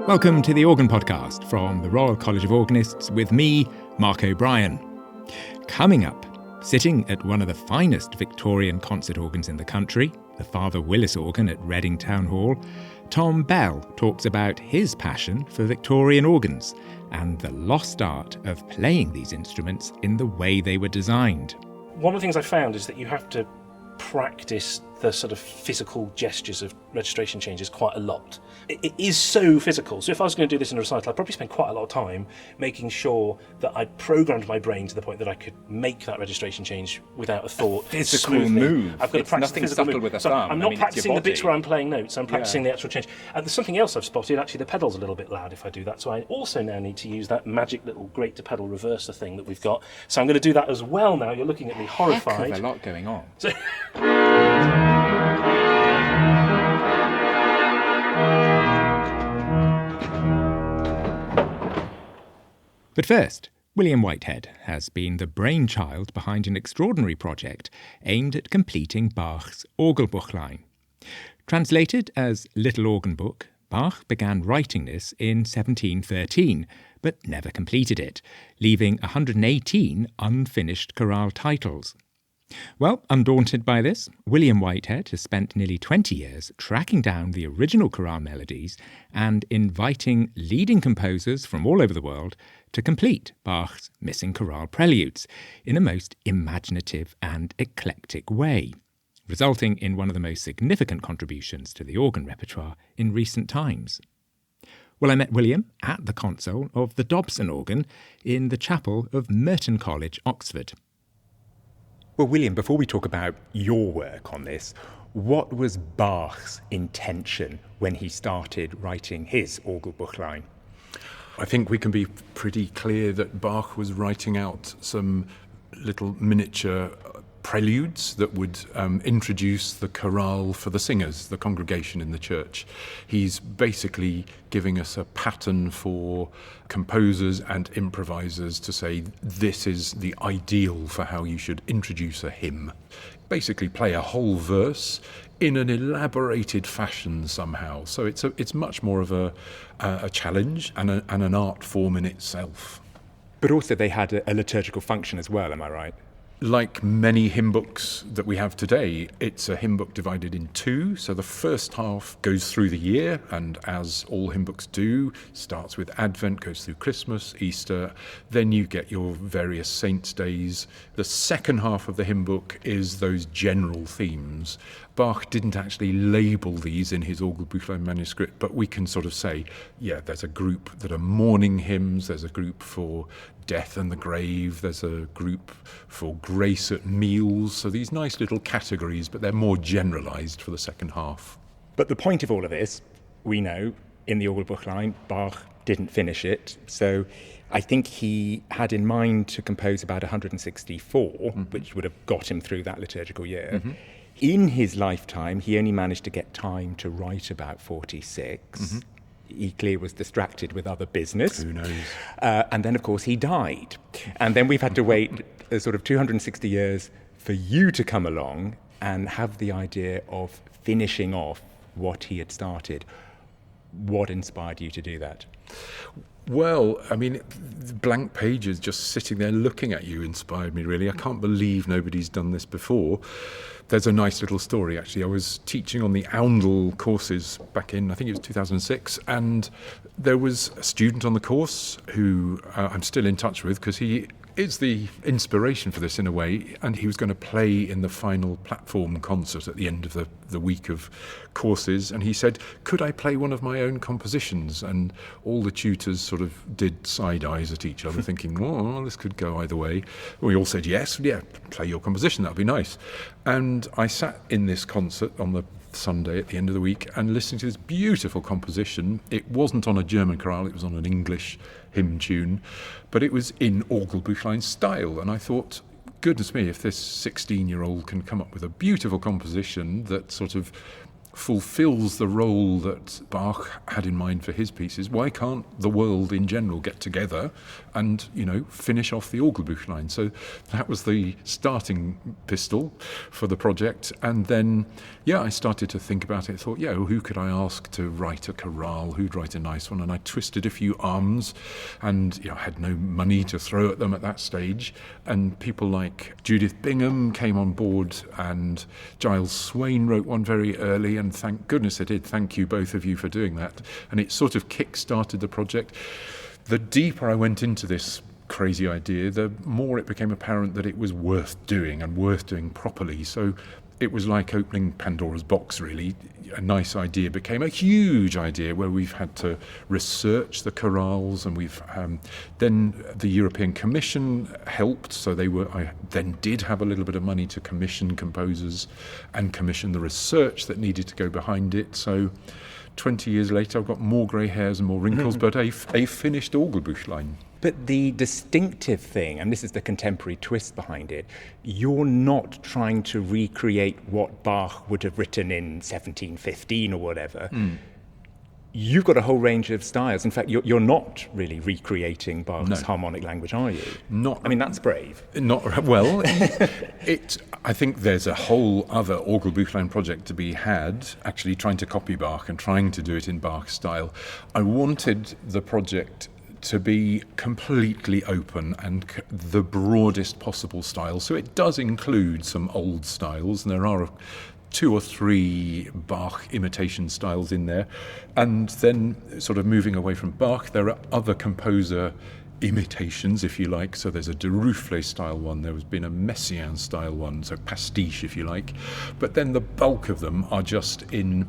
Welcome to the Organ Podcast from the Royal College of Organists with me, Mark O'Brien. Coming up, sitting at one of the finest Victorian concert organs in the country, the Father Willis organ at Reading Town Hall, Tom Bell talks about his passion for Victorian organs and the lost art of playing these instruments in the way they were designed. One of the things I found is that you have to practice the sort of physical gestures of registration changes quite a lot. It is so physical, so if I was going to do this in a recital, I'd probably spend quite a lot of time making sure that I'd programmed my brain to the point that I could make that registration change without a thought. Physical smoothly. move. I've got to It's practice nothing physical subtle move. with a So thumb. I'm not practicing the bits body. where I'm playing notes, I'm practicing the actual change. And there's something else I've spotted, actually the pedal's a little bit loud if I do that, so I also now need to use that magic little great to pedal reverser thing that we've got. So I'm going to do that as well now. You're looking at me horrified. Heck of a lot going on. But first, William Whitehead has been the brainchild behind an extraordinary project aimed at completing Bach's Orgelbüchlein. Translated as Little Organ Book, Bach began writing this in 1713, but never completed it, leaving 118 unfinished chorale titles. Well, undaunted by this, William Whitehead has spent nearly 20 years tracking down the original chorale melodies and inviting leading composers from all over the world to complete Bach's missing chorale preludes in a most imaginative and eclectic way, resulting in one of the most significant contributions to the organ repertoire in recent times. Well, I met William at the console of the Dobson organ in the chapel of Merton College, Oxford. Well, William, before we talk about your work on this, what was Bach's intention when he started writing his Orgelbüchlein? I think we can be pretty clear that Bach was writing out some little miniature preludes that would introduce the chorale for the singers, the congregation in the church. He's basically giving us a pattern for composers and improvisers to say this is the ideal for how you should introduce a hymn. Basically play a whole verse in an elaborated fashion somehow. So it's much more of a challenge and an art form in itself. But also they had a liturgical function as well, am I right? Like many hymn books that we have today, it's a hymn book divided in two. So the first half goes through the year, and as all hymn books do, starts with Advent, goes through Christmas, Easter, then you get your various saints' days. The second half of the hymn book is those general themes. Bach didn't actually label these in his Orgelbüchlein manuscript, but we can sort of say, yeah, there's a group that are mourning hymns, there's a group for death and the grave, there's a group for grace at meals. So these nice little categories, but they're more generalised for the second half. But the point of all of this, we know, in the Orgelbüchlein, Bach didn't finish it. So I think he had in mind to compose about 164, which would have got him through that liturgical year. Mm-hmm. In his lifetime, he only managed to get time to write about 46. Mm-hmm. He clearly was distracted with other business. Who knows? And then, of course, he died. And then we've had to wait sort of 260 years for you to come along and have the idea of finishing off what he had started. What inspired you to do that? Well, I mean, the blank pages just sitting there looking at you inspired me, really. I can't believe nobody's done this before. There's a nice little story, actually. I was teaching on the Oundle courses back in, I think it was 2006, and there was a student on the course who I'm still in touch with because he is the inspiration for this in a way, and he was going to play in the final platform concert at the end of the week of courses, and he said, could I play one of my own compositions? And all the tutors sort of did side eyes at each other thinking, oh, this could go either way. We all said, yes, yeah, play your composition, that'd be nice. And I sat in this concert on the Sunday at the end of the week and listening to this beautiful composition. It wasn't on a German chorale, it was on an English hymn tune, but it was in Orgelbüchlein style, and I thought, goodness me, if this 16-year-old can come up with a beautiful composition that sort of fulfills the role that Bach had in mind for his pieces. Why can't the world in general get together and, finish off the Orgelbüchlein? So that was the starting pistol for the project. And then, I started to think about it. I thought, who could I ask to write a chorale? Who'd write a nice one? And I twisted a few arms and, I had no money to throw at them at that stage. And people like Judith Bingham came on board, and Giles Swain wrote one very early, and thank goodness it did. Thank you, both of you, for doing that. And it sort of kick-started the project. The deeper I went into this crazy idea, the more it became apparent that it was worth doing, and worth doing properly. So it was like opening Pandora's box, really. A nice idea became a huge idea, where we've had to research the chorales, and we've then the European Commission helped. So I then did have a little bit of money to commission composers and commission the research that needed to go behind it. So 20 years later, I've got more grey hairs and more wrinkles, but a finished Orgelbüchlein. But the distinctive thing, and this is the contemporary twist behind it, you're not trying to recreate what Bach would have written in 1715 or whatever. You've got a whole range of styles. In fact, you're not really recreating Bach's harmonic language, are you? Not. I mean, that's brave. Not well. I think there's a whole other Orgelbüchlein project to be had, actually trying to copy Bach and trying to do it in Bach's style. I wanted the project to be completely open and the broadest possible style. So it does include some old styles, and there are 2 or 3 Bach imitation styles in there. And then, sort of moving away from Bach, there are other composer imitations, if you like. So there's a de Rufflet style one, there has been a Messiaen style one, so pastiche, if you like. But then the bulk of them are just in,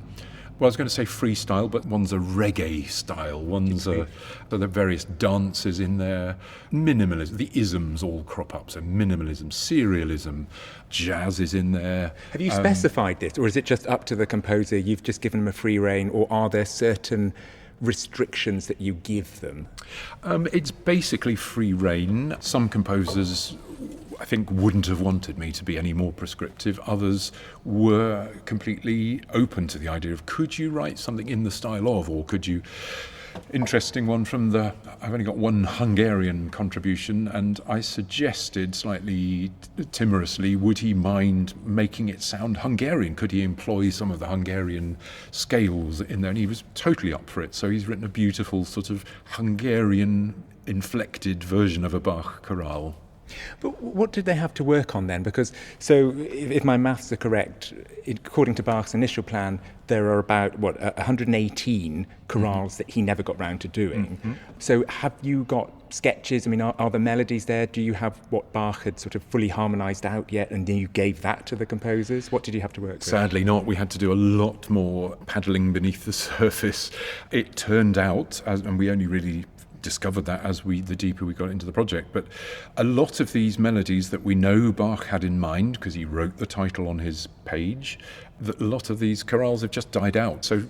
I was going to say freestyle, but one's a reggae style, one's so there are various dances in there, minimalism, the isms all crop up, so minimalism, serialism, jazz is in there. Have you specified this, or is it just up to the composer, you've just given them a free rein, or are there certain restrictions that you give them? It's basically free rein. Some composers, I think, wouldn't have wanted me to be any more prescriptive. Others were completely open to the idea of, could you write something in the style of, or could you... Interesting one from I've only got one Hungarian contribution, and I suggested slightly timorously, would he mind making it sound Hungarian? Could he employ some of the Hungarian scales in there? And he was totally up for it. So he's written a beautiful sort of Hungarian inflected version of a Bach chorale. But what did they have to work on then? Because, so if my maths are correct, according to Bach's initial plan, there are about, 118 chorales that he never got round to doing. Mm-hmm. So have you got sketches? I mean, are the melodies there? Do you have what Bach had sort of fully harmonised out yet, and then you gave that to the composers? What did you have to work with? Sadly not. We had to do a lot more paddling beneath the surface. It turned out, and we only really discovered that the deeper we got into the project, but a lot of these melodies that we know Bach had in mind, because he wrote the title on his page, that a lot of these chorales have just died out. So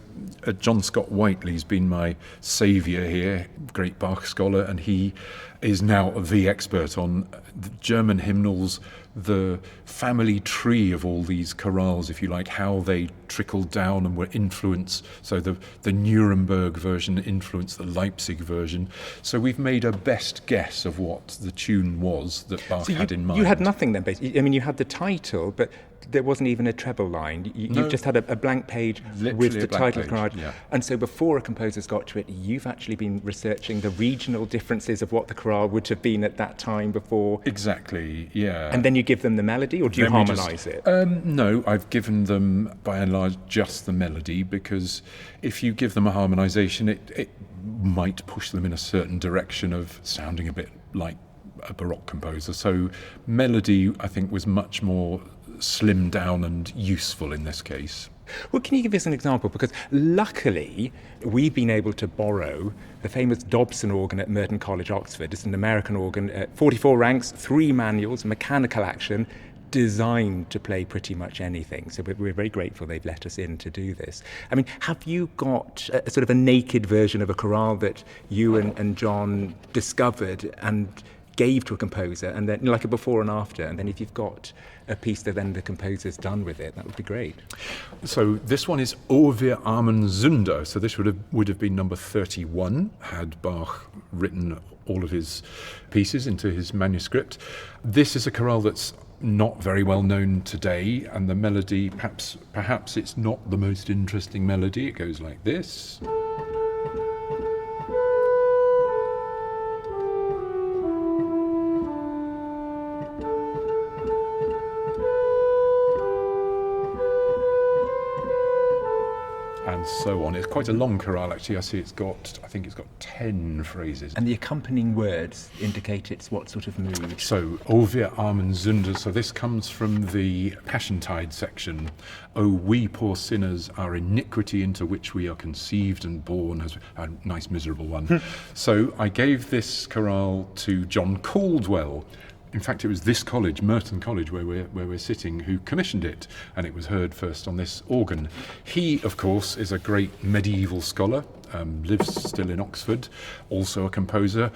John Scott Whiteley's been my saviour here, great Bach scholar, and he is now the expert on the German hymnals, the family tree of all these chorales, if you like, how they trickled down and were influenced. So the Nuremberg version influenced the Leipzig version. So we've made a best guess of what the tune was that Bach had in mind. You had nothing then, basically. I mean, you had the title, but there wasn't even a treble line. You just had a blank page with the title card. Yeah. And so before a composer's got to it, you've actually been researching the regional differences of what the chorale would have been at that time before. Exactly, yeah. And then you give them the melody, or do you harmonise it? No, I've given them, by and large, just the melody, because if you give them a harmonisation, it might push them in a certain direction of sounding a bit like a Baroque composer. So melody, I think, was much more slimmed down and useful in this case. Well, can you give us an example? Because luckily, we've been able to borrow the famous Dobson organ at Merton College, Oxford. It's an American organ, 44 ranks, 3 manuals, mechanical action, designed to play pretty much anything. So we're very grateful they've let us in to do this. I mean, have you got a sort of a naked version of a chorale that you and John discovered, and gave to a composer, and then like a before and after, and then if you've got a piece that then the composer's done with it, that would be great. So this one is O wir armen Sünder. So this would have been number 31 had Bach written all of his pieces into his manuscript. This is a chorale that's not very well known today, and the melody, perhaps it's not the most interesting melody. It goes like this. And so on. It's quite a long chorale, actually. I think it's got 10 phrases. And the accompanying words indicate it's what sort of mood? So, O wir armen Sünder. So this comes from the Passiontide section. O we poor sinners, our iniquity into which we are conceived and born. A nice miserable one. So I gave this chorale to John Caldwell. In fact, it was this college, Merton College, where we're sitting, who commissioned it, and it was heard first on this organ. He, of course, is a great medieval scholar, lives still in Oxford, also a composer.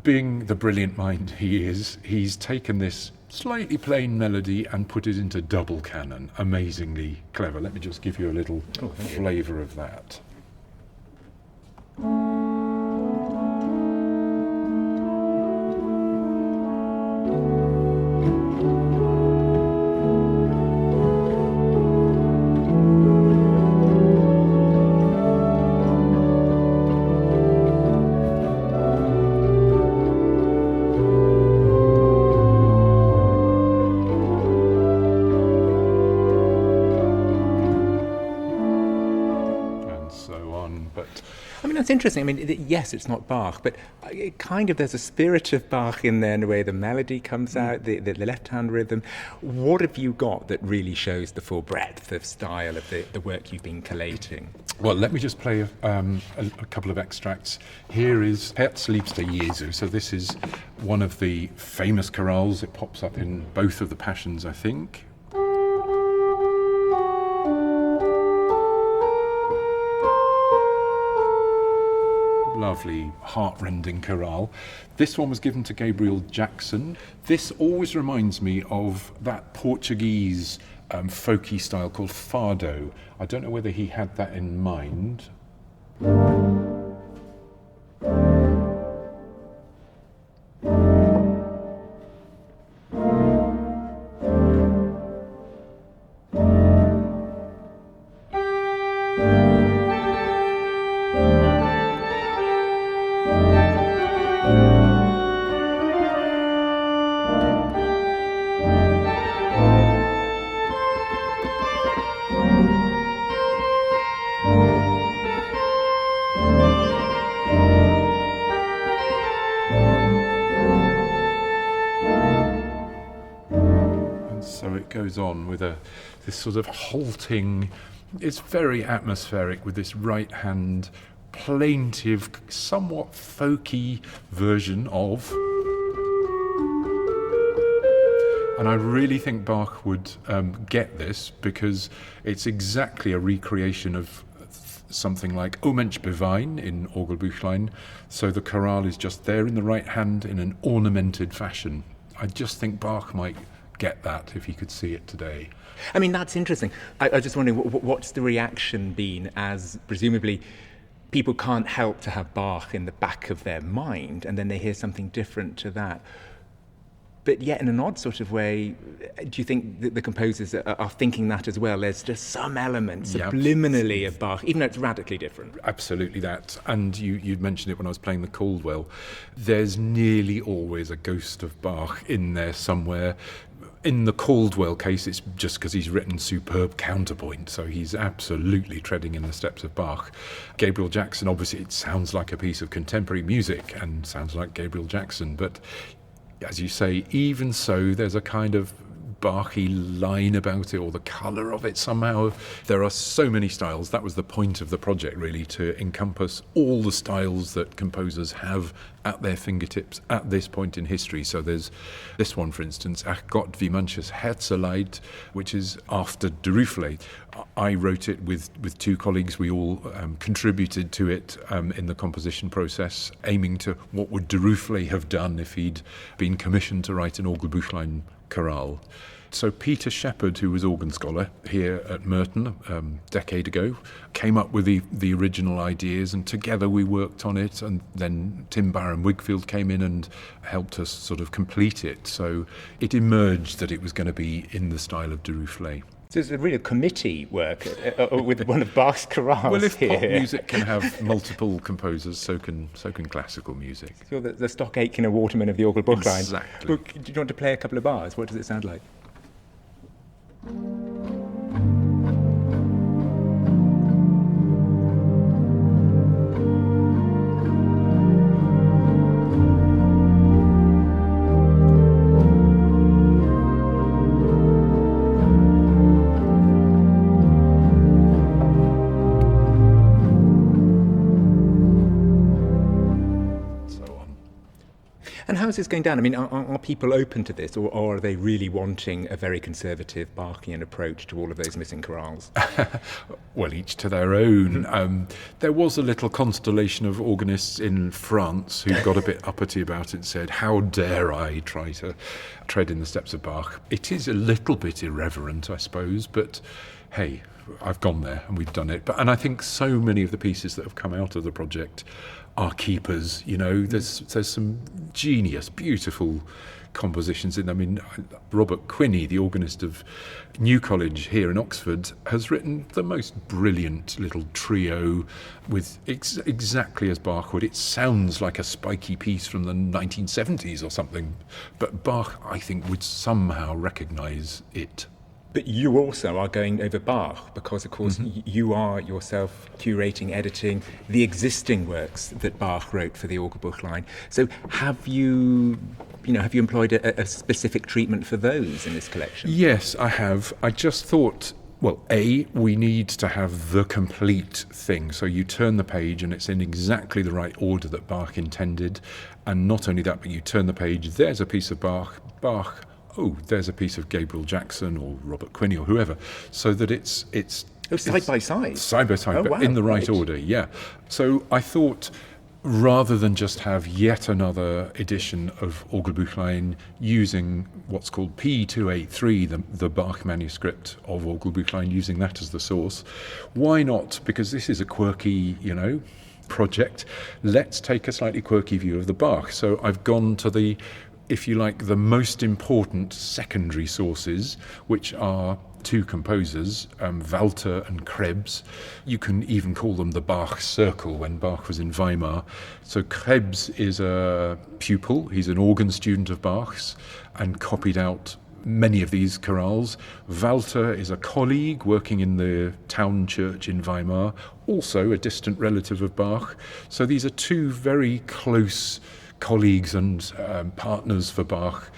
Being the brilliant mind he is, he's taken this slightly plain melody and put it into double canon. Amazingly clever. Let me just give you a little flavour of that. That's interesting. I mean, yes, it's not Bach, but it kind of, there's a spirit of Bach in there in the way the melody comes out, the left-hand rhythm. What have you got that really shows the full breadth of style of the work you've been collating? Well, let me just play a couple of extracts. Here is Herzliebster Jesu. So this is one of the famous chorales. It pops up in both of the Passions, I think. Lovely, heart-rending chorale. This one was given to Gabriel Jackson. This always reminds me of that Portuguese folky style called fado. I don't know whether he had that in mind. Goes on with this sort of halting, it's very atmospheric with this right hand plaintive, somewhat folky version of, and I really think Bach would get this, because it's exactly a recreation of something like O Mensch bewein in Orgelbüchlein. So the chorale is just there in the right hand in an ornamented fashion. I just think Bach might get that if he could see it today. I mean, that's interesting. I was just wondering, what's the reaction been, as presumably people can't help to have Bach in the back of their mind, and then they hear something different to that. But yet, in an odd sort of way, do you think that the composers are thinking that as well? There's just some element subliminally of Bach, even though it's radically different. Absolutely that. And you'd mentioned it when I was playing the Caldwell. There's nearly always a ghost of Bach in there somewhere. In the Caldwell case, it's just because he's written superb counterpoint, so he's absolutely treading in the steps of Bach. Gabriel Jackson, obviously, it sounds like a piece of contemporary music and sounds like Gabriel Jackson, but as you say, even so, there's a kind of Bach-y line about it, or the colour of it somehow. There are so many styles. That was the point of the project, really, to encompass all the styles that composers have at their fingertips at this point in history. So there's this one, for instance, Ach Gott, wie manches Herzeleid, which is after Derufle. I wrote it with two colleagues. We all contributed to it in the composition process, aiming to what would Derufle have done if he'd been commissioned to write an Orgelbüchlein chorale. So Peter Shepherd, who was organ scholar here at Merton a decade ago, came up with the original ideas, and together we worked on it, and then Tim Barron-Wigfield came in and helped us sort of complete it. So it emerged that it was going to be in the style of Derufle. So it's a real committee work with one of Bach's chorales. Well, if here. pop music can have multiple composers, so can classical music. So the Stock Aitken Waterman of the Orgelbüchlein. Exactly. Well, do you want to play a couple of bars? What does it sound like? And how is this going down? I mean, are people open to this, or are they really wanting a very conservative Bachian approach to all of those missing chorales? Well, each to their own. There was a little constellation of organists in France who got a bit uppity about it and said, how dare I try to tread in the steps of Bach? It is a little bit irreverent, I suppose, but hey, I've gone there and we've done it. And I think so many of the pieces that have come out of the project are keepers. You know, there's some genius, beautiful compositions in them. I mean, Robert Quinney, the organist of New College here in Oxford, has written the most brilliant little trio with exactly as Bach would. It sounds like a spiky piece from the 1970s or something, but Bach, I think, would somehow recognise it. But you also are going over Bach because, of course, you are yourself curating, editing the existing works that Bach wrote for the Orgelbüchlein. So have you employed a specific treatment for those in this collection? Yes, I have. I just thought, well, we need to have the complete thing. So you turn the page and it's in exactly the right order that Bach intended. And not only that, but you turn the page, there's a piece of Bach, oh, there's a piece of Gabriel Jackson or Robert Quinney or whoever, so that it's side by side? Side by side, oh, but wow, in the right order, yeah. So I thought, rather than just have yet another edition of Orgelbüchlein using what's called P283, the Bach manuscript of Orgelbüchlein, using that as the source, why not, because this is a quirky, project, let's take a slightly quirky view of the Bach. So I've gone to the, if you like, the most important secondary sources, which are two composers, Walter and Krebs. You can even call them the Bach Circle when Bach was in Weimar. So Krebs is a pupil, he's an organ student of Bach's and copied out many of these chorales. Walter is a colleague working in the town church in Weimar, also a distant relative of Bach. So these are two very close colleagues and partners for Bach.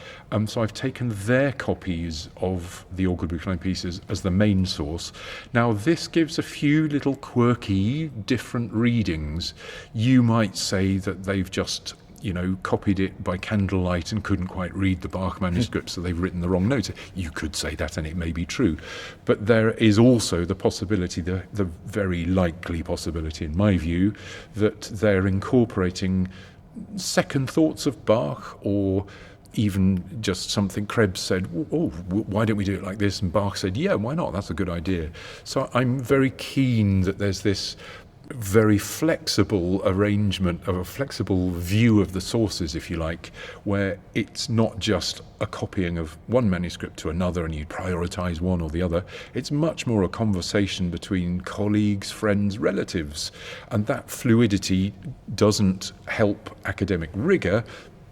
So I've taken their copies of the Orgelbüchlein pieces as the main source. Now this gives a few little quirky, different readings. You might say that they've just copied it by candlelight and couldn't quite read the Bach manuscript, so they've written the wrong notes. You could say that, and it may be true. But there is also the possibility, the very likely possibility, in my view, that they're incorporating second thoughts of Bach, or even just something Krebs said, oh, why don't we do it like this? And Bach said, yeah, why not? That's a good idea. So I'm very keen that there's this very flexible arrangement, of a flexible view of the sources, if you like, where it's not just a copying of one manuscript to another and you prioritize one or the other. It's much more a conversation between colleagues, friends, relatives. And that fluidity doesn't help academic rigor,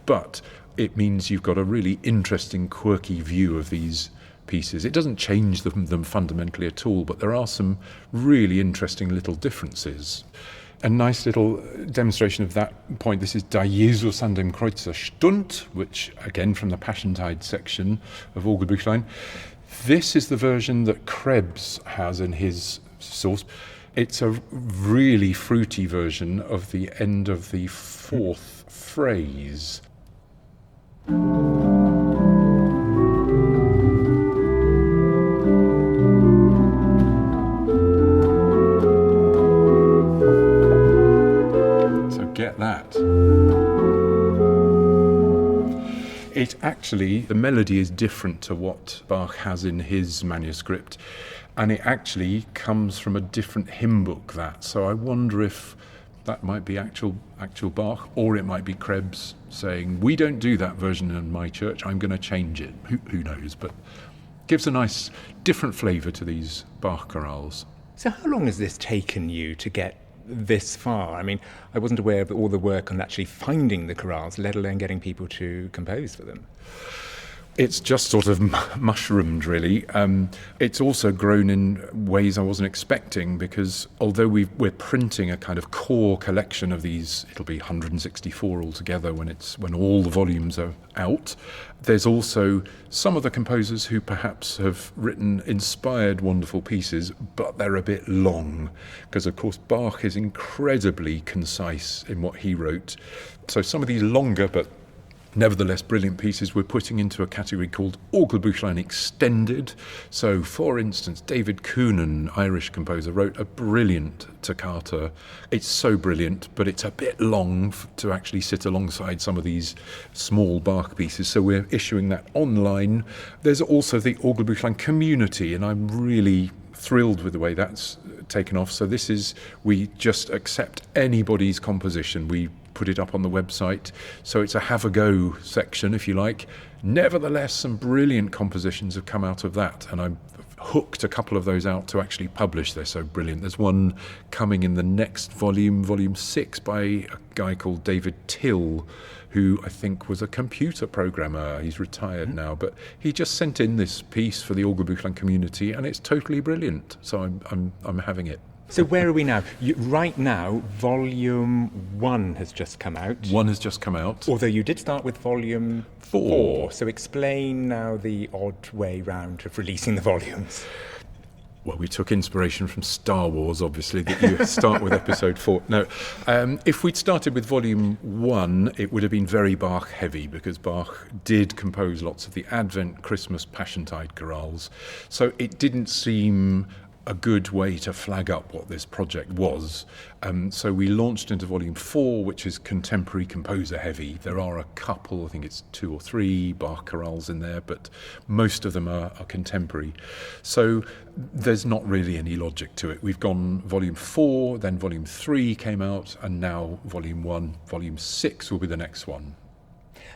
but it means you've got a really interesting, quirky view of these pieces. It doesn't change them fundamentally at all, but there are some really interesting little differences. A nice little demonstration of that point. This is Da Jesus an dem Kreuze stund, which again from the Passiontide section of Orgelbüchlein. This is the version that Krebs has in his source. It's a really fruity version of the end of the fourth phrase. Get that. It actually, the melody is different to what Bach has in his manuscript, and it actually comes from a different hymn book, that. So I wonder if that might be actual Bach, or it might be Krebs saying, we don't do that version in my church, I'm going to change it. Who knows, but gives a nice different flavour to these Bach chorales. So how long has this taken you to get this far? I mean, I wasn't aware of all the work on actually finding the chorales, let alone getting people to compose for them. It's just sort of mushroomed, really. It's also grown in ways I wasn't expecting, because although we're printing a kind of core collection of these, it'll be 164 altogether when all the volumes are out. There's also some of the composers who perhaps have written inspired wonderful pieces, but they're a bit long, because of course Bach is incredibly concise in what he wrote. So some of these longer but nevertheless brilliant pieces we're putting into a category called Orgelbüchlein Extended. So, for instance, David Coonan, Irish composer, wrote a brilliant toccata. It's so brilliant, but it's a bit long to actually sit alongside some of these small Bach pieces, so we're issuing that online. There's also the Orgelbüchlein Community, and I'm really thrilled with the way that's taken off. So this is, we just accept anybody's composition. We put it up on the website, so it's a have a go section, if you like. Nevertheless, some brilliant compositions have come out of that, and I've hooked a couple of those out to actually publish. They're so brilliant. There's one coming in the next volume, volume 6, by a guy called David Till, who I think was a computer programmer. He's retired now, but he just sent in this piece for the Orgelbüchlein Community, and it's totally brilliant. So I'm having it. So where are we now? Right now, volume 1 has just come out. One has just come out. Although you did start with volume 4. So explain now the odd way round of releasing the volumes. Well, we took inspiration from Star Wars, obviously, that you start with episode 4. No, if we'd started with volume 1, it would have been very Bach heavy, because Bach did compose lots of the Advent, Christmas, Passiontide chorales. So it didn't seem a good way to flag up what this project was. So we launched into volume 4, which is contemporary composer heavy. There are a couple, I think it's 2 or 3 Bach chorales in there, but most of them are contemporary. So there's not really any logic to it. We've gone volume 4, then volume 3 came out, and now volume 1, volume 6 will be the next one.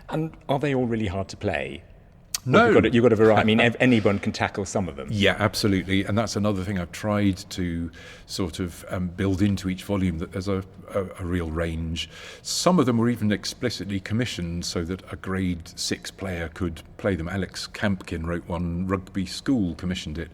And are they all really hard to play? No. You've got a variety. I mean, anyone can tackle some of them. Yeah, absolutely. And that's another thing I've tried to sort of build into each volume, that there's a real range. Some of them were even explicitly commissioned so that a grade 6 player could play them. Alex Campkin wrote one, Rugby School commissioned it,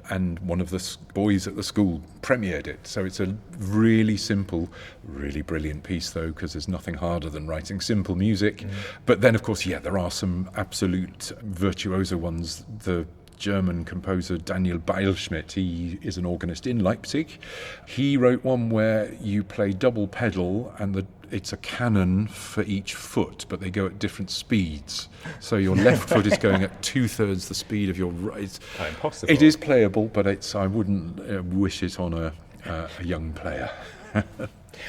and one of the boys at the school premiered it. So it's a really simple, really brilliant piece, though, because there's nothing harder than writing simple music. But then, of course, yeah, there are some absolute virtuoso ones. The German composer Daniel Beilschmidt, he is an organist in Leipzig. He wrote one where you play double pedal, and it's a canon for each foot, but they go at different speeds. So your left foot is going at 2/3 the speed of your right. Impossible. It is playable, but I wouldn't wish it on a young player.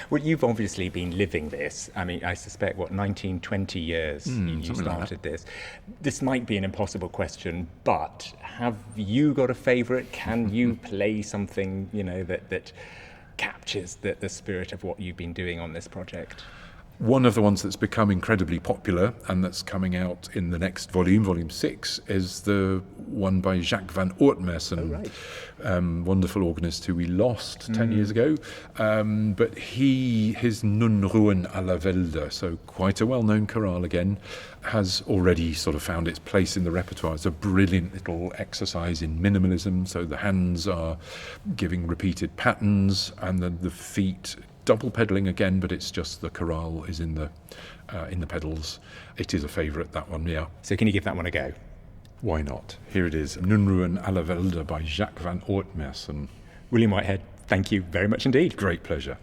Well, you've obviously been living this. I mean, I suspect, 19, 20 years you started this. This might be an impossible question, but have you got a favourite? Can you play something, that captures the spirit of what you've been doing on this project? One of the ones that's become incredibly popular and that's coming out in the next volume, volume 6, is the one by Jacques van Oortmessen. Oh, right. Wonderful organist who we lost 10 years ago. But his Nun ruhen aller Wälder, so quite a well-known chorale again, has already sort of found its place in the repertoire. It's a brilliant little exercise in minimalism, so the hands are giving repeated patterns, and then the feet double pedalling again, but it's just the chorale is in the pedals. It is a favourite, that one, yeah. So can you give that one a go? Why not? Here it is, Nunruhen aller Wälder by Jacques van Oortmersen. William Whitehead, thank you very much indeed. Great pleasure.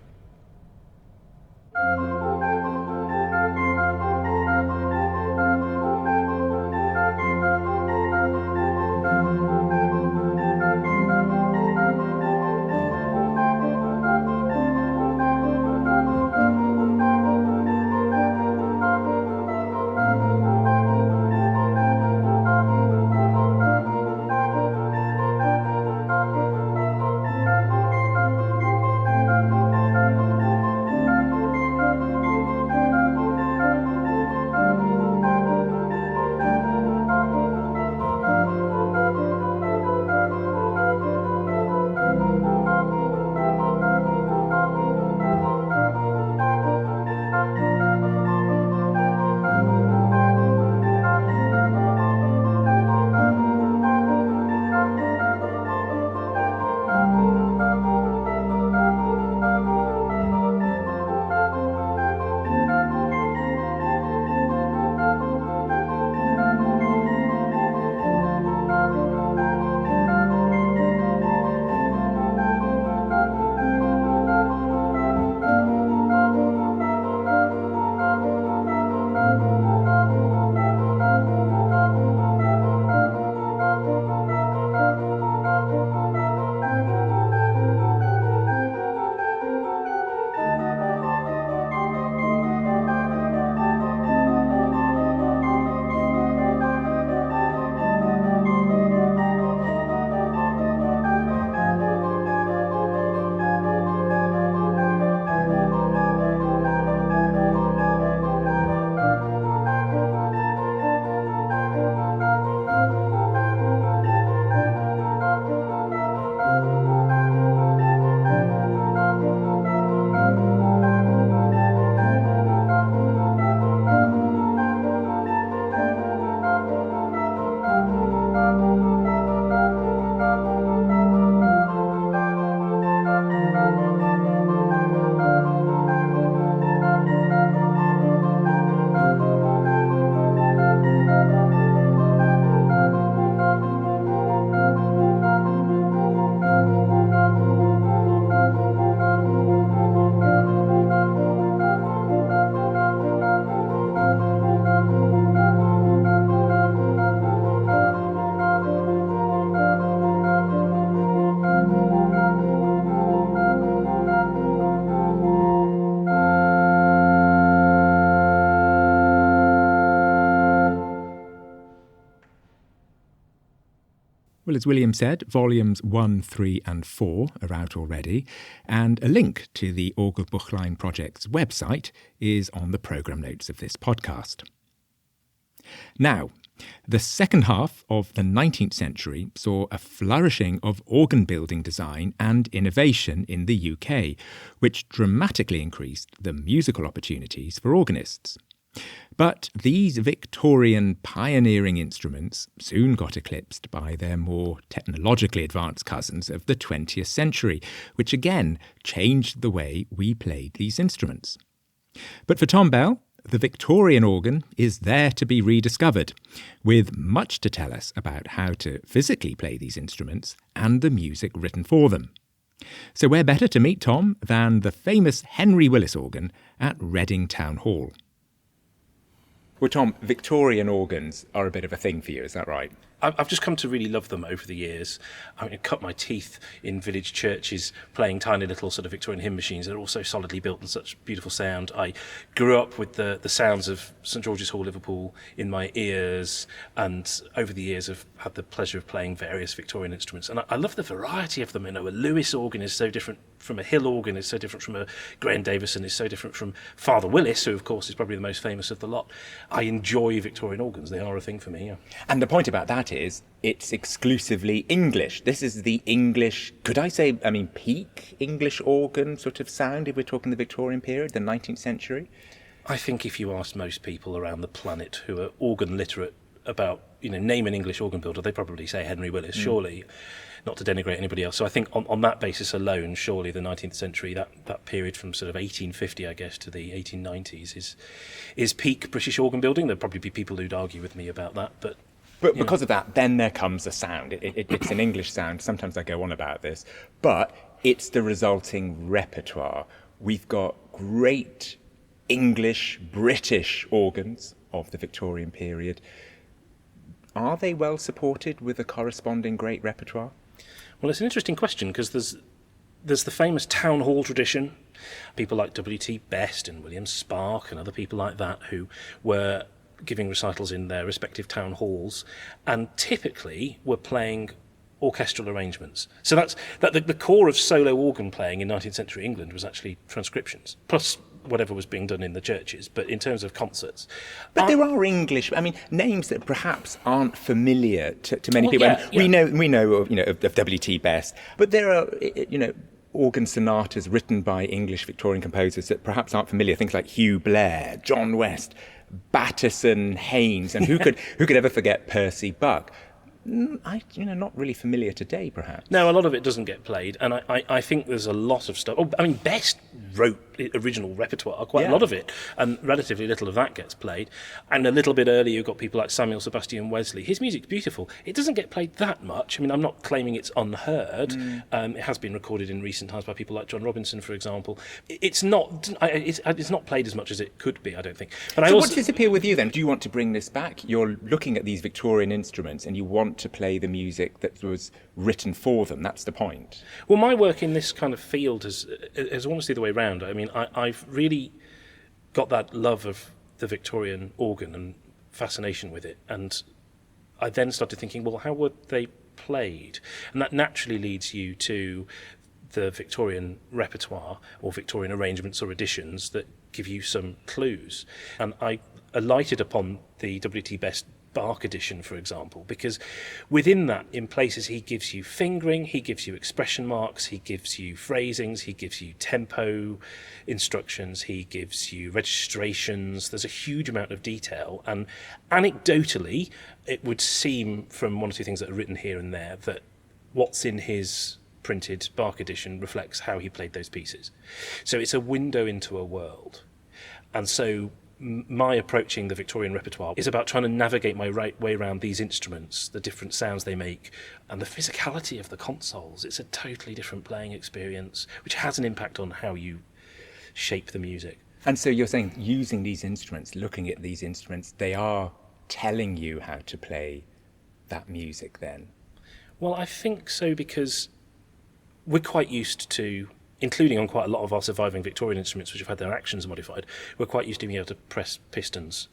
Well, as William said, volumes 1, 3 and 4 are out already, and a link to the Orgelbüchlein project's website is on the programme notes of this podcast. Now, the second half of the 19th century saw a flourishing of organ building design and innovation in the UK, which dramatically increased the musical opportunities for organists. But these Victorian pioneering instruments soon got eclipsed by their more technologically advanced cousins of the 20th century, which again changed the way we played these instruments. But for Tom Bell, the Victorian organ is there to be rediscovered, with much to tell us about how to physically play these instruments and the music written for them. So where better to meet Tom than the famous Henry Willis organ at Reading Town Hall. Well, Tom, Victorian organs are a bit of a thing for you, is that right? I've just come to really love them over the years. I mean, I cut my teeth in village churches playing tiny little sort of Victorian hymn machines that are also solidly built and such beautiful sound. I grew up with the sounds of St George's Hall, Liverpool in my ears, and over the years I've had the pleasure of playing various Victorian instruments. And I love the variety of them. You know, a Lewis organ is so different from a Hill organ, is so different from a Graham Davison, is so different from Father Willis, who of course is probably the most famous of the lot. I enjoy Victorian organs. They are a thing for me, yeah. And the point about that is it's exclusively English. This is the English, could I say, peak English organ sort of sound if we're talking the Victorian period, the 19th century? I think if you asked most people around the planet who are organ literate about, name an English organ builder, they probably say Henry Willis, surely, not to denigrate anybody else. So I think on that basis alone, surely the 19th century, that period from sort of 1850, I guess, to the 1890s is peak British organ building. There'll probably be people who'd argue with me about that, but because of that, then there comes a sound. It's an English sound. Sometimes I go on about this, but it's the resulting repertoire. We've got great English, British organs of the Victorian period. Are they well supported with a corresponding great repertoire? Well, it's an interesting question because there's the famous town hall tradition. People like W.T. Best and William Spark and other people like that who were giving recitals in their respective town halls and typically were playing orchestral arrangements. So the core of solo organ playing in 19th century England was actually transcriptions, plus whatever was being done in the churches, but in terms of concerts. But there are English, names that perhaps aren't familiar to many people. Yeah. We know of W.T. Best, but there are, organ sonatas written by English Victorian composers that perhaps aren't familiar. Things like Hugh Blair, John West, Battison, Haynes, and who could ever forget Percy Buck? Not really familiar today, perhaps. No, a lot of it doesn't get played, and I think there's a lot of stuff. Best wrote original repertoire, quite a lot of it, and relatively little of that gets played. And a little bit earlier, you've got people like Samuel Sebastian Wesley. His music's beautiful. It doesn't get played that much. I'm not claiming it's unheard. It has been recorded in recent times by people like John Robinson, for example. It's not played as much as it could be, I don't think. But so what's his appeal with you then? Do you want to bring this back? You're looking at these Victorian instruments and you want to play the music that was written for them. That's the point. Well, my work in this kind of field is almost the other way around. I've really got that love of the Victorian organ and fascination with it, and I then started thinking, well, how were they played? And that naturally leads you to the Victorian repertoire or Victorian arrangements or editions that give you some clues. And I alighted upon the W.T. Best Bach edition, for example, because within that, in places, he gives you fingering, he gives you expression marks, he gives you phrasings, he gives you tempo instructions, he gives you registrations. There's a huge amount of detail, and anecdotally, it would seem from one or two things that are written here and there that what's in his printed Bach edition reflects how he played those pieces. So it's a window into a world. And so my approaching the Victorian repertoire is about trying to navigate my way around these instruments, the different sounds they make, and the physicality of the consoles. It's a totally different playing experience, which has an impact on how you shape the music. And so you're saying using these instruments, looking at these instruments, they are telling you how to play that music then? Well, I think so, because we're quite used to, including on quite a lot of our surviving Victorian instruments which have had their actions modified, we're quite used to being able to press pistons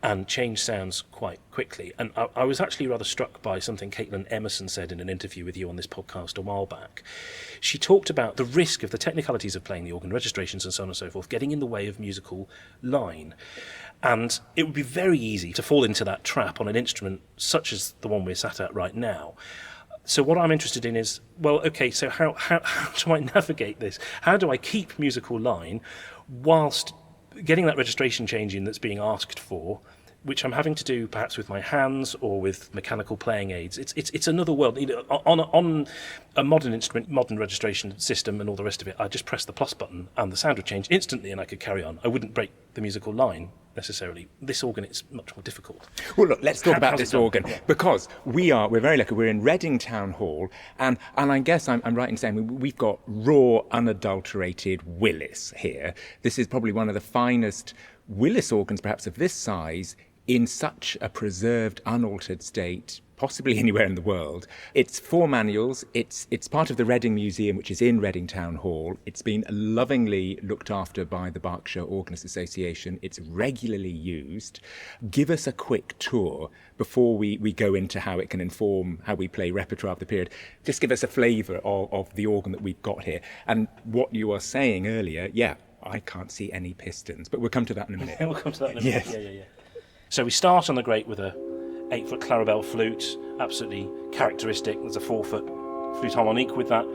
and change sounds quite quickly. And I was actually rather struck by something Caitlin Emerson said in an interview with you on this podcast a while back. She talked about the risk of the technicalities of playing the organ, registrations and so on and so forth, getting in the way of musical line. And it would be very easy to fall into that trap on an instrument such as the one we're sat at right now. So what I'm interested in is, well, okay, so how do I navigate this? How do I keep musical line whilst getting that registration change in that's being asked for, which I'm having to do perhaps with my hands or with mechanical playing aids? It's another world. On a modern instrument, modern registration system and all the rest of it, I just press the plus button and the sound would change instantly and I could carry on. I wouldn't break the musical line necessarily. This organ, it's much more difficult. Well, look, let's talk about this organ, because we're very lucky. We're in Reading Town Hall, and I guess I'm right in saying we've got raw, unadulterated Willis here. This is probably one of the finest Willis organs, perhaps of this size, in such a preserved, unaltered state, possibly anywhere in the world. It's 4 manuals. It's part of the Reading Museum, which is in Reading Town Hall. It's been lovingly looked after by the Berkshire Organist Association. It's regularly used. Give us a quick tour before we go into how it can inform how we play repertoire of the period. Just give us a flavour of the organ that we've got here. And what you were saying earlier, I can't see any pistons, but we'll come to that in a minute. We'll come to that in a minute. Yes. Yeah. So we start on the grate with a 8-foot Clarabelle flute, absolutely characteristic. There's a 4-foot flute harmonique with that.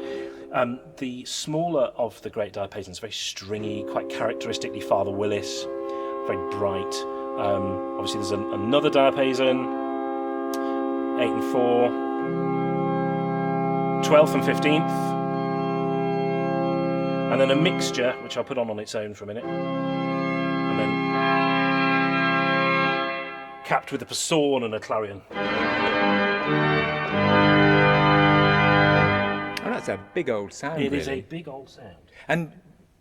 The smaller of the great diapasons, very stringy, quite characteristically Father Willis, very bright. Obviously there's another diapason, 8 and 4, 12th and 15th, and then a mixture, which I'll put on its own for a minute, and then capped with a bassoon and a clarion. Oh, that's a big old sound. It is really. a big old sound. And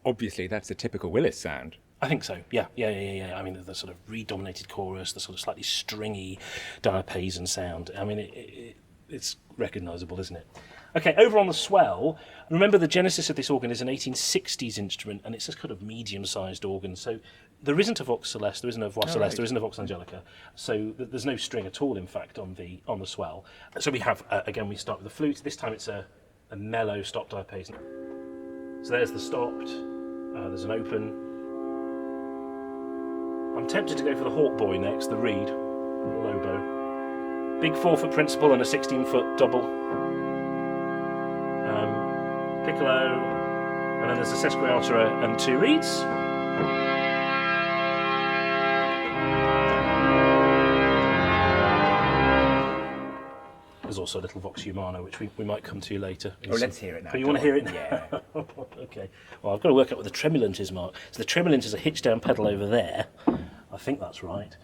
obviously that's a typical Willis sound. I think so, yeah. I mean, the sort of redominated chorus, the sort of slightly stringy diapason sound. I mean, it's recognisable, isn't it? Okay, over on the swell, remember the genesis of this organ is an 1860s instrument, and it's this kind of medium-sized organ. So there isn't a vox celeste, there isn't a voix celeste, there isn't a vox angelica. So there's no string at all, in fact, on the swell. So we have, again, we start with the flute. This time it's a mellow stop diapason. So there's the stopped, there's an open. I'm tempted to go for the hautboy next, the reed, little oboe. Big 4-foot principal and a 16-foot double. Piccolo, and then there's a sesquialtera and 2 reeds. There's also a little vox humana, which we might come to later. Oh, let's hear it now. Oh, you want to hear it now? Yeah. Okay. Well, I've got to work out what the tremulant is, Mark. So the tremulant is a hitch-down pedal over there. I think that's right.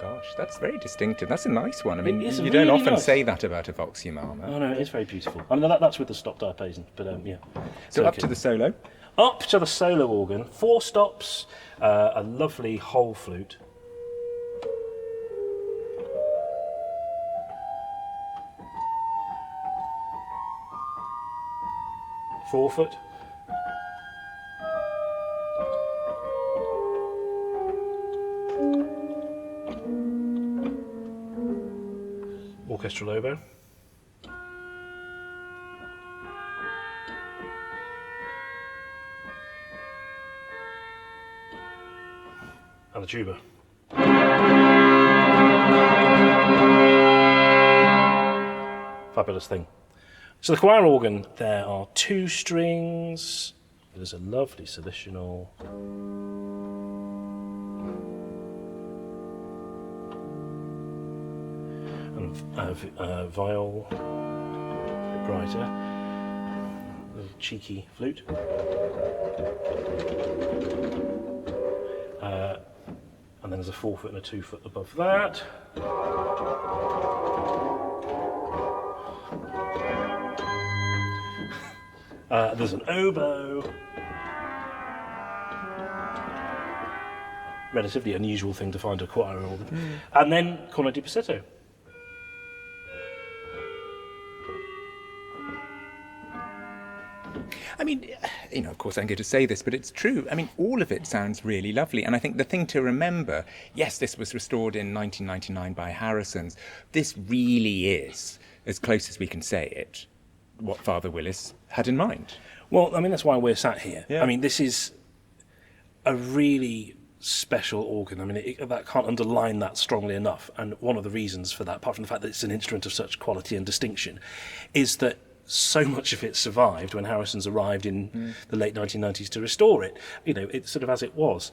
Gosh, that's very distinctive. That's a nice one. I mean, It is you don't really often nice. say that about a vox humana. Oh, no, it is very beautiful. I mean, that's with the stop diapason, but yeah. So up Okay. to the solo. Up to the solo organ, 4 stops, a lovely whole flute. Four-foot. Orchestral oboe. And the tuba. Fabulous thing. So the choir organ, there are 2 strings. There's a lovely solitional. And viol, a bit brighter. Little cheeky flute. And then there's a 4-foot and a 2-foot above that. There's an oboe. Relatively unusual thing to find a choir organ. And then cornet di passetto. I mean, of course I'm going to say this, but it's true. I mean, all of it sounds really lovely. And I think the thing to remember, yes, this was restored in 1999 by Harrison's. This really is, as close as we can say it, what Father Willis had in mind. Well, I mean, that's why we're sat here. Yeah. I mean, this is a really special organ. I mean, that can't underline that strongly enough. And one of the reasons for that, apart from the fact that it's an instrument of such quality and distinction, is that so much of it survived when Harrison's arrived in the late 1990s to restore it. It's sort of as it was.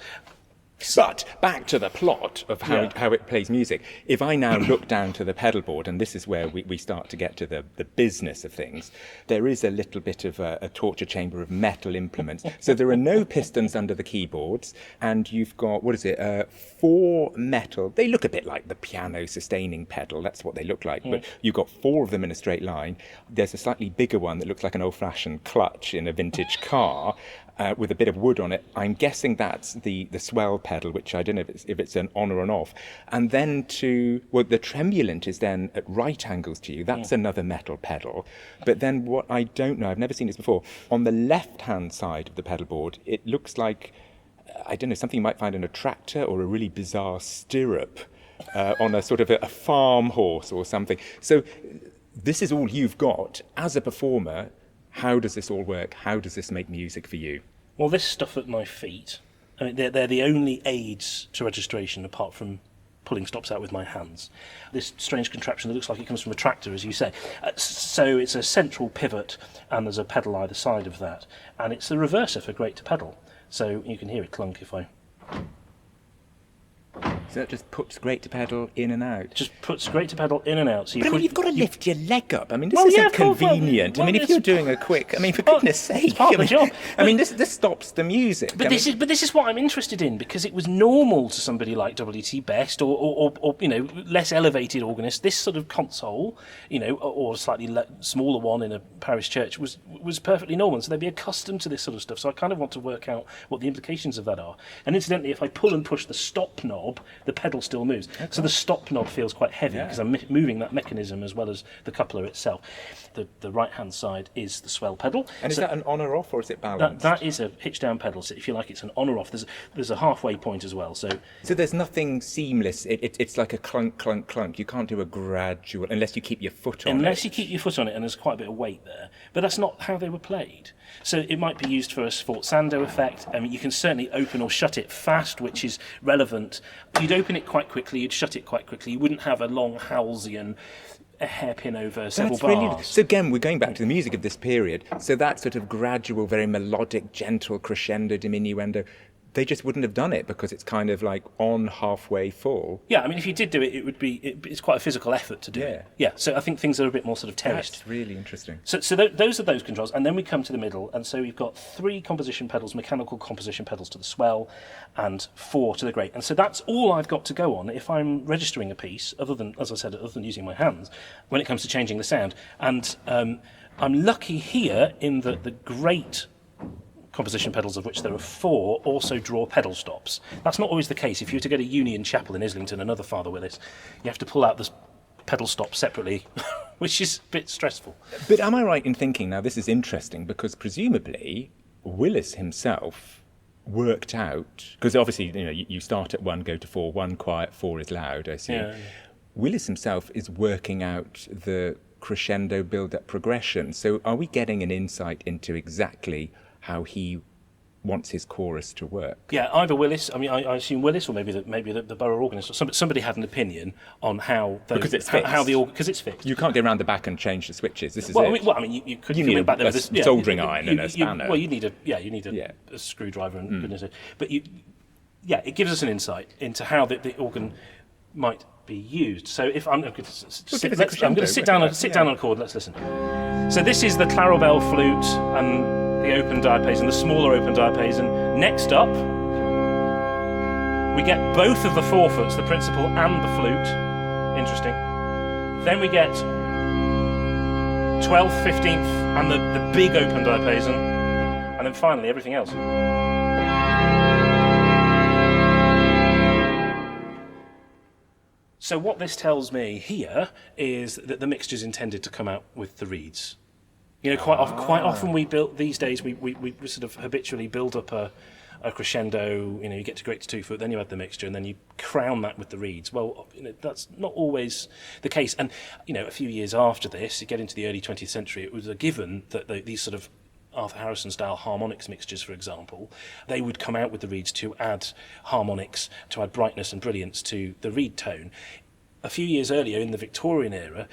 But back to the plot of how it plays music. If I now look down to the pedal board, and this is where we start to get to the business of things, there is a little bit of a torture chamber of metal implements. So there are no pistons under the keyboards, and you've got, 4 metal. They look a bit like the piano sustaining pedal. That's what they look like. But you've got 4 of them in a straight line. There's a slightly bigger one that looks like an old-fashioned clutch in a vintage car. With a bit of wood on it. I'm guessing that's the swell pedal, which I don't know if it's an on or an off. And then the tremulant is then at right angles to you. That's another metal pedal. But then what I don't know, I've never seen this before, on the left-hand side of the pedal board, it looks like, I don't know, something you might find in a tractor or a really bizarre stirrup on a sort of a farm horse or something. So this is all you've got as a performer. How does this all work? How does this make music for you? Well, this stuff at my feet, I mean, they're the only aids to registration apart from pulling stops out with my hands. This strange contraption that looks like it comes from a tractor, as you say. So it's a central pivot, and there's a pedal either side of that. And it's the reverser for great to pedal. So you can hear it clunk if I So that just puts great to pedal in and out. Just puts great to pedal in and out. So You've got to lift your leg up. I mean, this Well, isn't yeah, of course, convenient. well, I mean, if you're doing a quick... I mean, for goodness sake. it's part of the job. I mean, this stops the music. But this is what I'm interested in, because it was normal to somebody like W.T. Best or less elevated organist. This sort of console, or a slightly smaller one in a parish church was perfectly normal. So they'd be accustomed to this sort of stuff. So I kind of want to work out what the implications of that are. And incidentally, if I pull and push the stop knob, the pedal still moves. Okay. So the stop knob feels quite heavy because I'm moving that mechanism as well as the coupler itself. The right-hand side is the swell pedal. And is that an on or off, or is it balanced? That is a hitch-down pedal. So if you like, it's an on or off. There's a halfway point as well. So there's nothing seamless. It's like a clunk, clunk, clunk. You can't do a gradual unless you keep your foot on it. Unless you keep your foot on it, and there's quite a bit of weight there. But that's not how they were played. So it might be used for a sforzando effect. I mean, you can certainly open or shut it fast, which is relevant. You'd open it quite quickly, you'd shut it quite quickly. You wouldn't have a long Halcyon, a hairpin over several bars. Really, so again, we're going back to the music of this period. So that sort of gradual, very melodic, gentle crescendo, diminuendo, they just wouldn't have done it because it's kind of like on halfway full. Yeah, I mean, if you did do it, it's quite a physical effort to do it. Yeah, so I think things are a bit more sort of terraced. That's really interesting. So those are those controls, and then we come to the middle, and so we've got 3 composition pedals, mechanical composition pedals to the swell, and 4 to the great. And so that's all I've got to go on if I'm registering a piece, other than using my hands, when it comes to changing the sound. And I'm lucky here in that the great composition pedals, of which there are 4, also draw pedal stops. That's not always the case. If you were to go to Union Chapel in Islington, another Father Willis, you have to pull out the pedal stop separately, which is a bit stressful. But am I right in thinking, now this is interesting, because presumably Willis himself worked out, because obviously you start at 1, go to 4, 1 quiet, 4 is loud, I see. Yeah. Willis himself is working out the crescendo build-up progression. So are we getting an insight into exactly how he wants his chorus to work? Yeah, either Willis. I mean, I assume Willis, or maybe the borough organist, or somebody had an opinion on how because it's fixed. Because it's fixed. You can't go around the back and change the switches. This is it. I mean, you could. You need a soldering iron and a spanner. You need a screwdriver and goodness. But it gives us an insight into how the organ might be used. So if I'm going to sit down on a chord. Let's listen. So this is the clarabelle flute and the open diapason, the smaller open diapason. Next up, we get both of the forefoots, the principal and the flute. Interesting. Then we get 12th, 15th, and the big open diapason. And then finally, everything else. So what this tells me here is that the mixture is intended to come out with the reeds. Quite often these days we sort of habitually build up a crescendo. You get to great to 2-foot, then you add the mixture, and then you crown that with the reeds. Well, that's not always the case. And a few years after this, you get into the early 20th century, it was a given that these sort of Arthur Harrison-style harmonics mixtures, for example, they would come out with the reeds to add harmonics, to add brightness and brilliance to the reed tone. A few years earlier, in the Victorian era,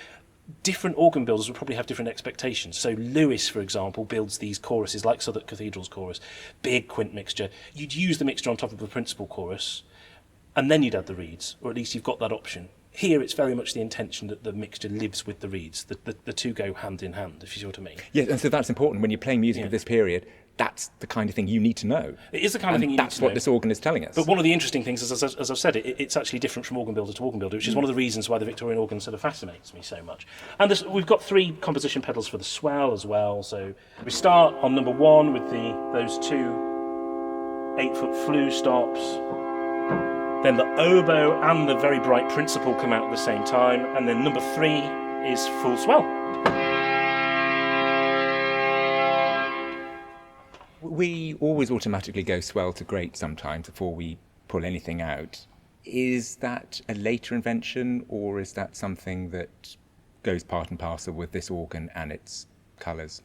different organ builders would probably have different expectations. So Lewis, for example, builds these choruses like Southwark Cathedral's chorus, big quint mixture. You'd use the mixture on top of the principal chorus, and then you'd add the reeds, or at least you've got that option. Here, it's very much the intention that the mixture lives with the reeds. The two go hand in hand, if you see what I mean. Yeah, and so that's important when you're playing music of this period. That's the kind of thing you need to know. It is the kind of thing you need to know. That's what this organ is telling us. But one of the interesting things, as I've said, it's actually different from organ builder to organ builder, which is one of the reasons why the Victorian organ sort of fascinates me so much. And we've got 3 composition pedals for the swell as well. So we start on number 1 with those 2 8-foot flue stops. Then the oboe and the very bright principal come out at the same time. And then number 3 is full swell. We always automatically go swell to great sometimes before we pull anything out. Is that a later invention, or is that something that goes part and parcel with this organ and its colours?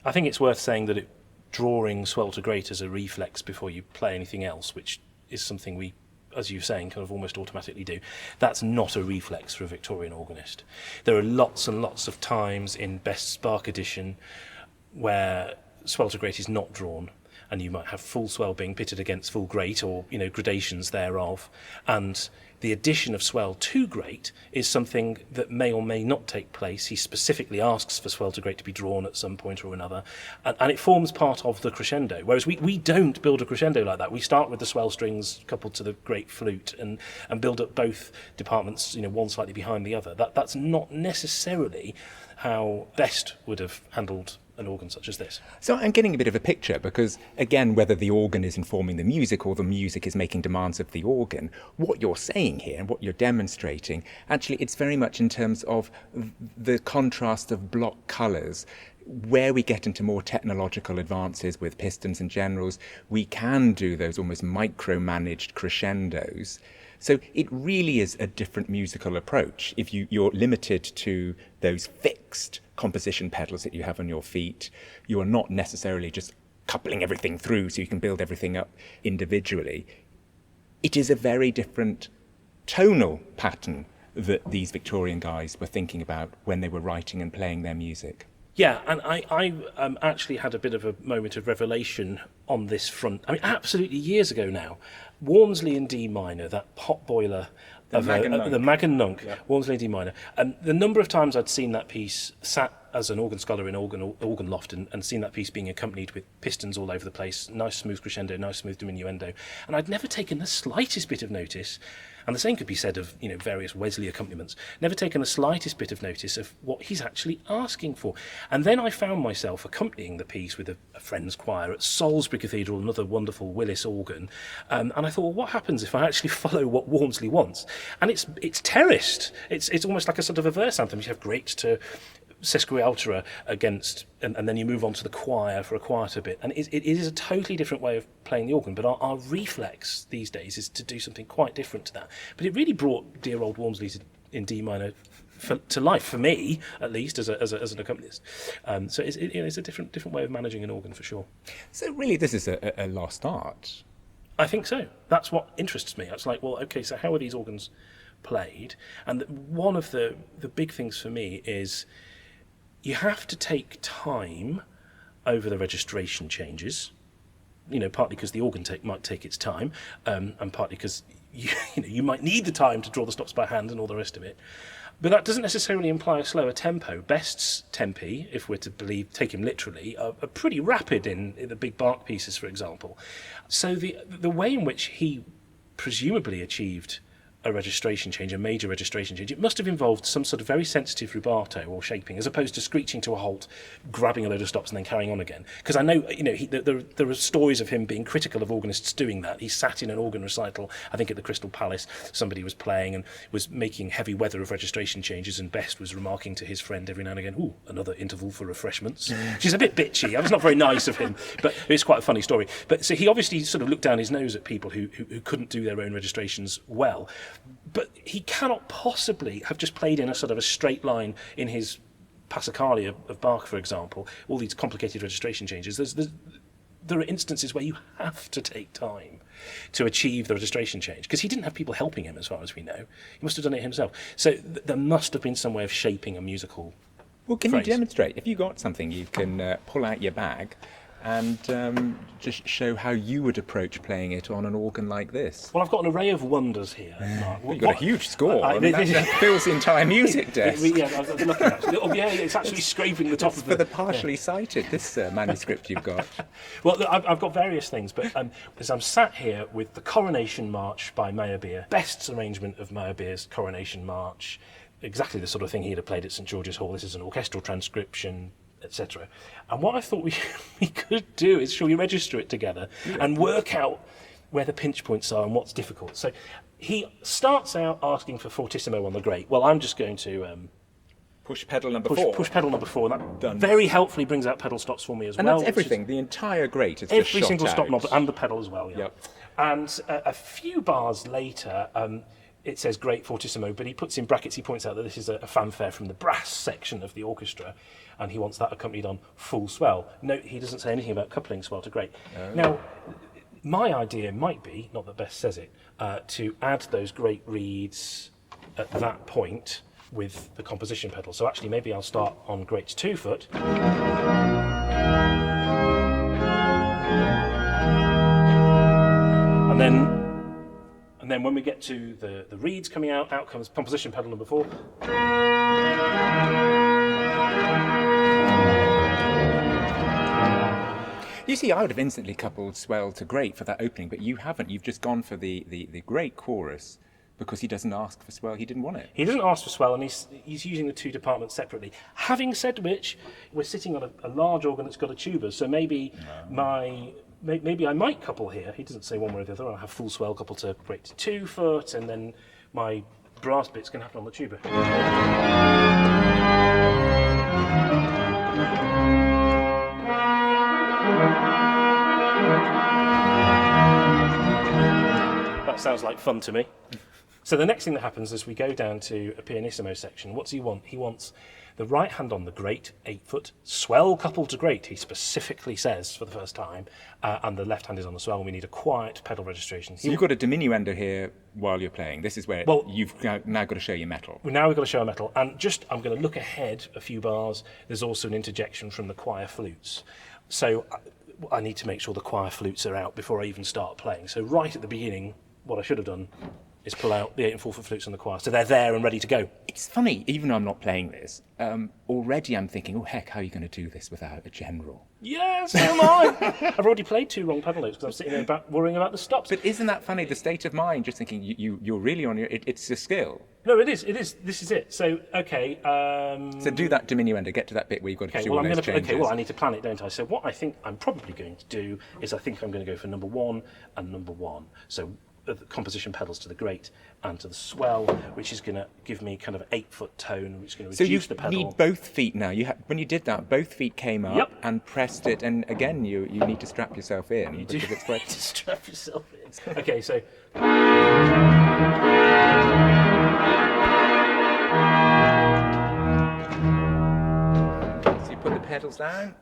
I think it's worth saying that drawing swell to great as a reflex before you play anything else, which is something we, as you're saying, kind of almost automatically do, that's not a reflex for a Victorian organist. There are lots and lots of times in Best's Bach edition where swell to great is not drawn, and you might have full swell being pitted against full great, or gradations thereof, and the addition of swell to great is something that may or may not take place. He specifically asks for swell to great to be drawn at some point or another, and it forms part of the crescendo. Whereas we don't build a crescendo like that. We start with the swell strings coupled to the great flute and build up both departments, one slightly behind the other. That's not necessarily how Best would have handled an organ such as this. So I'm getting a bit of a picture because, again, whether the organ is informing the music or the music is making demands of the organ, what you're saying here and what you're demonstrating, actually it's very much in terms of the contrast of block colours. Where we get into more technological advances with pistons and generals, we can do those almost micromanaged crescendos. So it really is a different musical approach. If you're limited to those fixed composition pedals that you have on your feet, you are not necessarily just coupling everything through so you can build everything up individually. It is a very different tonal pattern that these Victorian guys were thinking about when they were writing and playing their music. Yeah, and I actually had a bit of a moment of revelation on this front. I mean, absolutely years ago now. Walmsley in D minor, that potboiler of the Magen Nunc, yeah. Walmsley in D minor. And the number of times I'd seen that piece, sat as an organ scholar in organ loft and seen that piece being accompanied with pistons all over the place, nice smooth crescendo, nice smooth diminuendo. And I'd never taken the slightest bit of notice, and the same could be said of various Wesley accompaniments, never taken the slightest bit of notice of what he's actually asking for. And then I found myself accompanying the piece with a friend's choir at Salisbury Cathedral, another wonderful Willis organ, and I thought, well, what happens if I actually follow what Walmsley wants? And it's terraced. It's almost like a sort of a verse anthem. You have great to sesquialtera against, and then you move on to the choir for a quieter bit. And it is a totally different way of playing the organ, but our reflex these days is to do something quite different to that. But it really brought dear old Walmsley's in D minor to life, for me, at least, as an accompanist. So it's a different way of managing an organ, for sure. So really, this is a lost art. I think so. That's what interests me. It's like, well, okay, so how are these organs played? And one of the big things for me is you have to take time over the registration changes, partly because the organ might take its time, and partly because you might need the time to draw the stops by hand and all the rest of it. But that doesn't necessarily imply a slower tempo. Best's tempi, if we're to take him literally, are pretty rapid in the big Bach pieces, for example. So the way in which he presumably achieved a registration change, a major registration change, it must have involved some sort of very sensitive rubato or shaping, as opposed to screeching to a halt, grabbing a load of stops and then carrying on again. Because I know, there are stories of him being critical of organists doing that. He sat in an organ recital, I think at the Crystal Palace, somebody was playing and was making heavy weather of registration changes, and Best was remarking to his friend every now and again, "Ooh, another interval for refreshments." She's a bit bitchy. That was not very nice of him, but it's quite a funny story. But so he obviously sort of looked down his nose at people who couldn't do their own registrations well. But he cannot possibly have just played in a sort of a straight line in his Passacaglia of Bach, for example, all these complicated registration changes. There are instances where you have to take time to achieve the registration change, because he didn't have people helping him, as far as we know. He must have done it himself. So there must have been some way of shaping a musical Well, can phrase. you demonstrate? If you got something, you can pull out your bag and just show how you would approach playing it on an organ like this. Well, I've got an array of wonders here, Mark. You've got a huge score. That fills the entire music desk. Yeah, I was looking actually. Oh, yeah, it's actually scraping the top of for the partially sighted, this manuscript you've got. Well, I've got various things, but as I'm sat here with the Coronation March by Meyerbeer, Best's arrangement of Meyerbeer's Coronation March, exactly the sort of thing he'd have played at St George's Hall. This is an orchestral transcription, etc. And what I thought we could do is, shall we register it together and work out where the pinch points are and what's difficult. So he starts out asking for fortissimo on the great. Well, I'm just going to push pedal number 4. Push pedal number 4. That Done. Very helpfully brings out pedal stops for me as and well. And that's everything. The entire great is every just shot single out. stop knob and the pedal as well. Yeah. Yep. And a few bars later, it says great fortissimo, but he puts in brackets, he points out that this is a fanfare from the brass section of the orchestra, and he wants that accompanied on full swell. Note, he doesn't say anything about coupling swell to great. Oh. Now, my idea might be, not that Best says it, to add those great reeds at that point with the composition pedal. So actually, maybe I'll start on great's 2 foot. And then when we get to the reeds coming out comes composition pedal number 4. You see, I would have instantly coupled swell to great for that opening, but you haven't. You've just gone for the great chorus because he doesn't ask for swell. He didn't want it. He doesn't ask for swell, and he's using the two departments separately. Having said which, we're sitting on a large organ that's got a tuba, so maybe maybe I might couple here. He doesn't say one way or the other. I'll have full swell coupled to great to 2 foot, and then my brass bit's going to happen on the tuba. That sounds like fun to me. So the next thing that happens is we go down to a pianissimo section. What's he want? He wants the right hand on the great, 8 foot, swell coupled to great, he specifically says for the first time, and the left hand is on the swell, and we need a quiet pedal registration. So you've got a diminuendo here while you're playing. This is where you've now got to show your metal. Now we've got to show our metal, and I'm going to look ahead a few bars. There's also an interjection from the choir flutes. So I need to make sure the choir flutes are out before I even start playing. So right at the beginning, what I should have done is pull out the 8 and 4 foot flutes on the choir, so they're there and ready to go. It's funny, even though I'm not playing this, already I'm thinking, oh heck, how are you going to do this without a general? Yes, so am I. I've already played 2 wrong pedal notes because I'm sitting there worrying about the stops. But isn't that funny, the state of mind, just thinking you're really on your... It's a skill. No, it is. This is it. So, okay... So do that diminuendo, get to that bit where you've got to do all those changes. Okay, well, I need to plan it, don't I? So what I think I'm probably going to do is I think I'm going to go for number 1 and number 1. So the composition pedals to the great and to the swell, which is going to give me kind of an 8 foot tone, which is going to reduce the pedal. So you need both feet now. When you did that, both feet came up and pressed it, and again, you need to strap yourself in. You do need to strap yourself in. Okay, so... So you put the pedals down.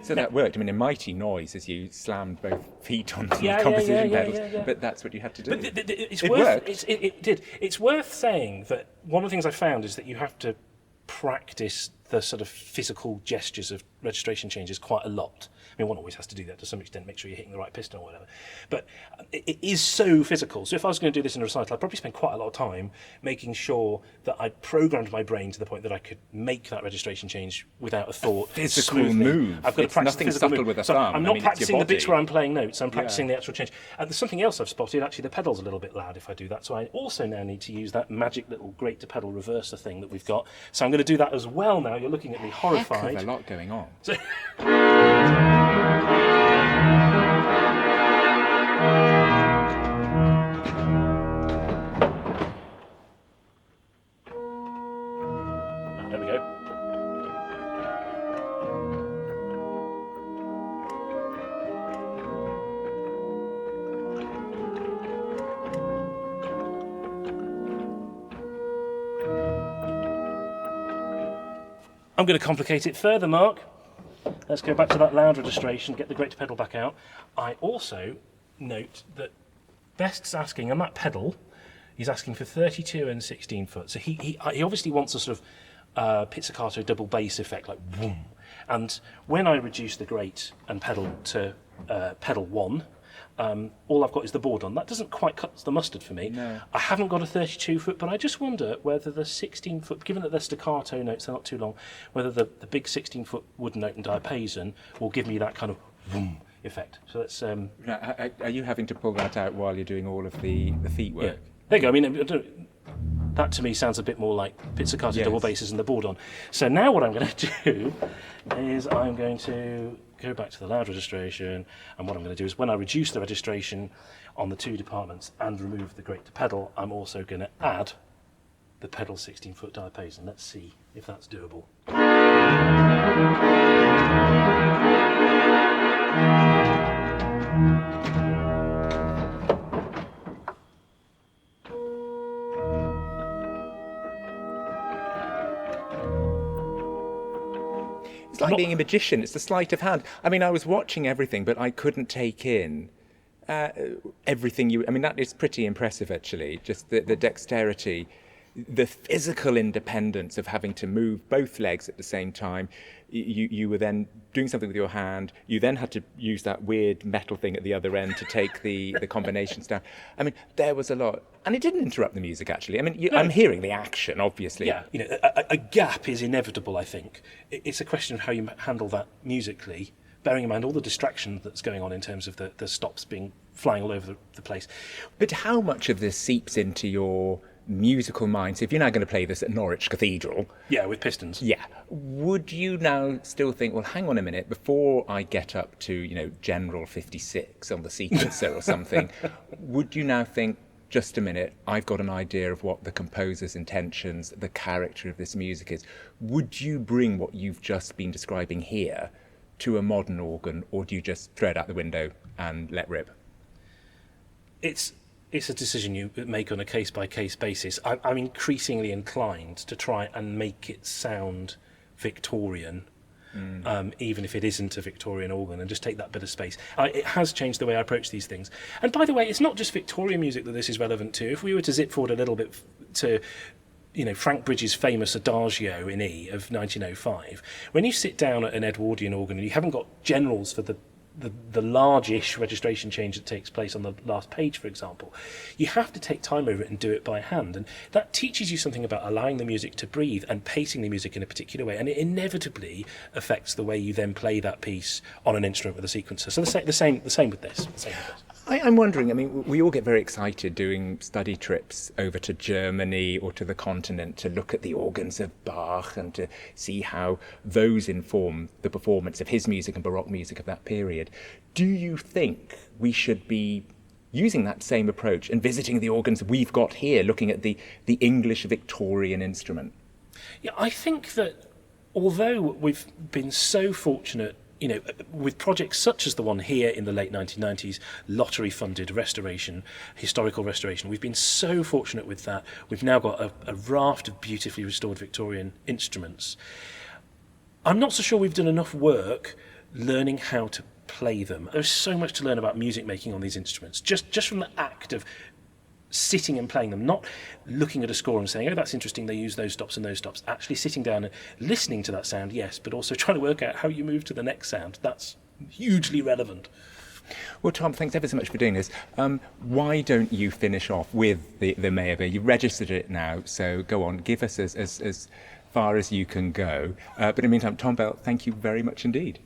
So that worked. I mean, a mighty noise as you slammed both feet onto the composition pedals. But that's what you had to do. But it worked. It did. It's worth saying that one of the things I found is that you have to practice the sort of physical gestures of registration changes quite a lot. I mean, one always has to do that to some extent, make sure you're hitting the right piston or whatever. But it is so physical. So if I was going to do this in a recital, I'd probably spend quite a lot of time making sure that I'd programmed my brain to the point that I could make that registration change without a thought. Physical move. I've got to practice nothing subtle move. with a so thumb. I'm not practicing the bits where I'm playing notes. I'm practicing the actual change. And there's something else I've spotted. Actually, the pedal's a little bit loud if I do that. So I also now need to use that magic little great to pedal reverser thing that we've got. So I'm going to do that as well now. You're looking at me horrified. There's a lot going on. So there we go. I'm going to complicate it further, Mark. Let's go back to that loud registration, get the great to pedal back out. I also note that Best's asking, on that pedal, he's asking for 32 and 16 foot. So he obviously wants a sort of pizzicato double bass effect, like boom. And when I reduce the great and pedal to pedal 1, all I've got is the board on. That doesn't quite cut the mustard for me. No. I haven't got a 32 foot, but I just wonder whether the 16 foot, given that they're staccato notes, they're not too long, whether the big 16 foot wooden note and diapason will give me that kind of boom effect. So that's... Are you having to pull that out while you're doing all of the feet work? Yeah. There you go. I mean, that to me sounds a bit more like pizzicato double basses and the board on. So now what I'm going to do is I'm going to go back to the loud registration, and what I'm going to do is when I reduce the registration on the 2 departments and remove the great to pedal, I'm also going to add the pedal 16 foot diapason. Let's see if that's doable. It's like being a magician. It's the sleight of hand. I mean, I was watching everything, but I couldn't take in everything you... I mean, that is pretty impressive, actually. Just the dexterity, the physical independence of having to move both legs at the same time. You were then doing something with your hand. You then had to use that weird metal thing at the other end to take the combinations down. I mean, there was a lot. And it didn't interrupt the music, actually. I mean, I'm hearing the action, obviously. Yeah, a gap is inevitable, I think. It's a question of how you handle that musically, bearing in mind all the distraction that's going on in terms of the stops being flying all over the place. But how much of this seeps into your musical mind? So if you're now going to play this at Norwich Cathedral... Yeah, with pistons. Yeah. Would you now still think, well, hang on a minute, before I get up to, General 56 on the sequencer or something, would you now think, just a minute, I've got an idea of what the composer's intentions, the character of this music is. Would you bring what you've just been describing here to a modern organ, or do you just throw it out the window and let rip? It's a decision you make on a case-by-case basis. I'm increasingly inclined to try and make it sound Victorian, even if it isn't a Victorian organ, and just take that bit of space. It has changed the way I approach these things. And by the way, it's not just Victorian music that this is relevant to. If we were to zip forward a little bit to Frank Bridges' famous Adagio in E of 1905, when you sit down at an Edwardian organ and you haven't got generals for the large-ish registration change that takes place on the last page, for example, you have to take time over it and do it by hand. And that teaches you something about allowing the music to breathe and pacing the music in a particular way. And it inevitably affects the way you then play that piece on an instrument with a sequencer. So the same with this. I'm wondering, I mean, we all get very excited doing study trips over to Germany or to the continent to look at the organs of Bach and to see how those inform the performance of his music and Baroque music of that period. Do you think we should be using that same approach and visiting the organs we've got here, looking at the English Victorian instrument? Yeah, I think that although we've been so fortunate with projects such as the one here in the late 1990s, lottery-funded restoration, historical restoration, we've been so fortunate with that. We've now got a raft of beautifully restored Victorian instruments. I'm not so sure we've done enough work learning how to play them. There's so much to learn about music making on these instruments, just from the act of sitting and playing them, not looking at a score and saying, oh, that's interesting, they use those stops and those stops. Actually sitting down and listening to that sound, yes, but also trying to work out how you move to the next sound. That's hugely relevant. Well, Tom, thanks ever so much for doing this. Why don't you finish off with the Meyerbeer? You've registered it now, so go on, give us as far as you can go. But in the meantime, Tom Bell, thank you very much indeed.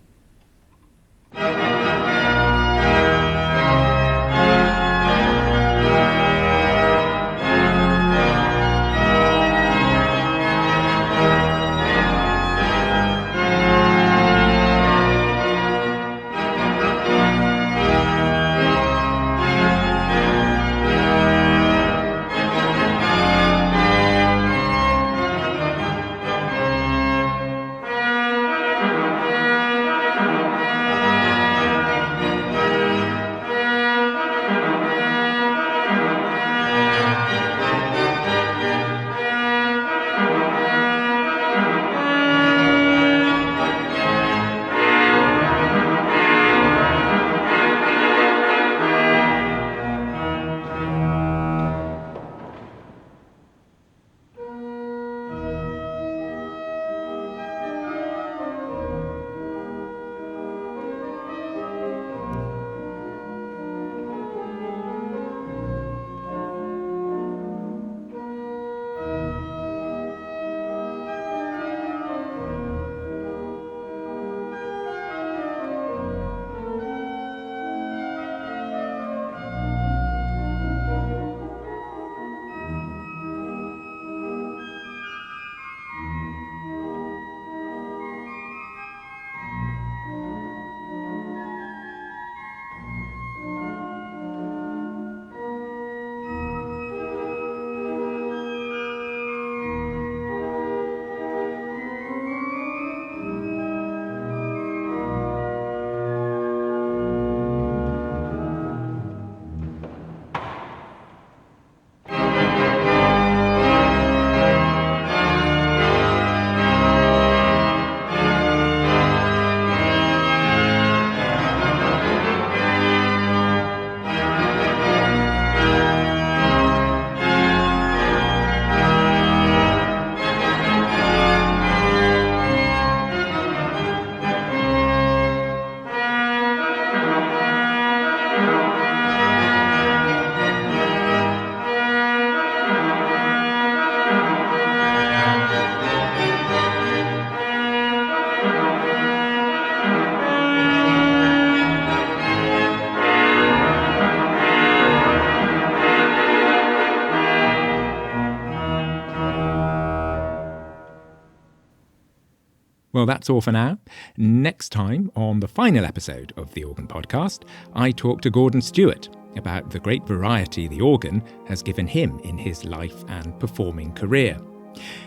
Well, that's all for now. Next time, on the final episode of the Organ Podcast, I talk to Gordon Stewart about the great variety the organ has given him in his life and performing career.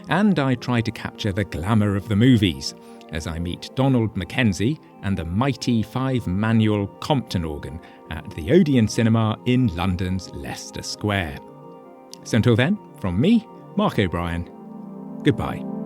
And I try to capture the glamour of the movies as I meet Donald Mackenzie and the mighty 5-manual Compton organ at the Odeon Cinema in London's Leicester Square. So until then, from me, Mark O'Brien, goodbye.